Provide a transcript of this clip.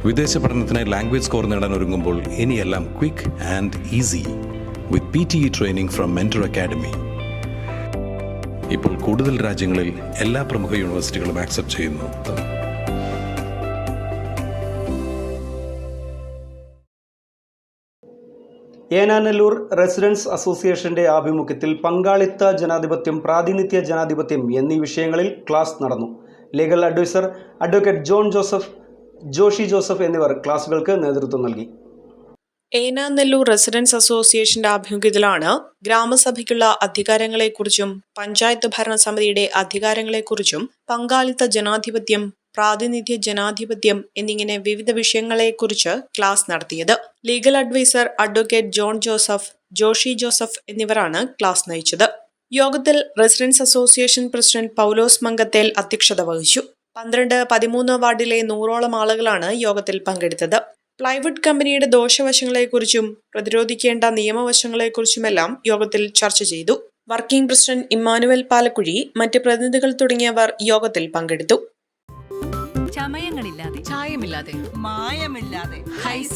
വിദേശ പഠനത്തിനായി language score നേടാൻ ഒരുങ്ങുമ്പോൾ ഇനിയെല്ലാം quick and easy with PTE training from Mentor Academy. ഇപ്പോൾ കൂടുതൽ രാജ്യങ്ങളിൽ എല്ലാ പ്രമുഖ യൂണിവേഴ്സിറ്റികളും ആക്സെപ്റ്റ് ചെയ്യുന്നു. ഏനാനല്ലൂർ റെസിഡൻസ് അസോസിയേഷന്റെ ആഭിമുഖ്യത്തിൽ പങ്കാളിത്ത ജനാധിപത്യം, പ്രാതിനിധ്യ ജനാധിപത്യം എന്നീ വിഷയങ്ങളിൽ ക്ലാസ് നടന്നു. Legal adviser advocate John Joseph, Joshy Joseph എന്നിവർ ക്ലാസുകൾക്ക് നേതൃത്വം നൽകി. ഏനാനല്ലൂർ റെസിഡൻസ് അസോസിയേഷന്റെ ആഭിമുഖ്യത്തിലാണ് ഗ്രാമസഭയ്ക്കുള്ള അധികാരങ്ങളെക്കുറിച്ചും പഞ്ചായത്ത് ഭരണസമിതിയുടെ അധികാരങ്ങളെക്കുറിച്ചും പങ്കാളിത്ത ജനാധിപത്യം, പ്രാതിനിധ്യ ജനാധിപത്യം എന്നിങ്ങനെ വിവിധ വിഷയങ്ങളെക്കുറിച്ച് ക്ലാസ് നടത്തിയത്. Legal adviser advocate John Joseph, Joshy Joseph എന്നിവരാണ് ക്ലാസ് നയിച്ചത്. യോഗത്തിൽ residents association president Paulose Mankathel അധ്യക്ഷത വഹിച്ചു. 12, 13 വാർഡിലെ 100ഓളം ആളുകളാണ് യോഗത്തിൽ പങ്കെടുത്തത്. പ്ലൈവുഡ് കമ്പനിയുടെ ദോഷവശങ്ങളെക്കുറിച്ചും പ്രതിരോധിക്കേണ്ട നിയമവശങ്ങളെക്കുറിച്ചുമെല്ലാം യോഗത്തിൽ ചർച്ച ചെയ്തു. വർക്കിംഗ് പ്രസിഡന്റ് ഇമ്മാനുവൽ പാലക്കുഴി, മറ്റ് പ്രതിനിധികൾ തുടങ്ങിയവർ യോഗത്തിൽ പങ്കെടുത്തു. ചമയങ്ങളില്ലാതെ, ചായമില്ലാതെ, മായമില്ലാതെ, ഹൈസ.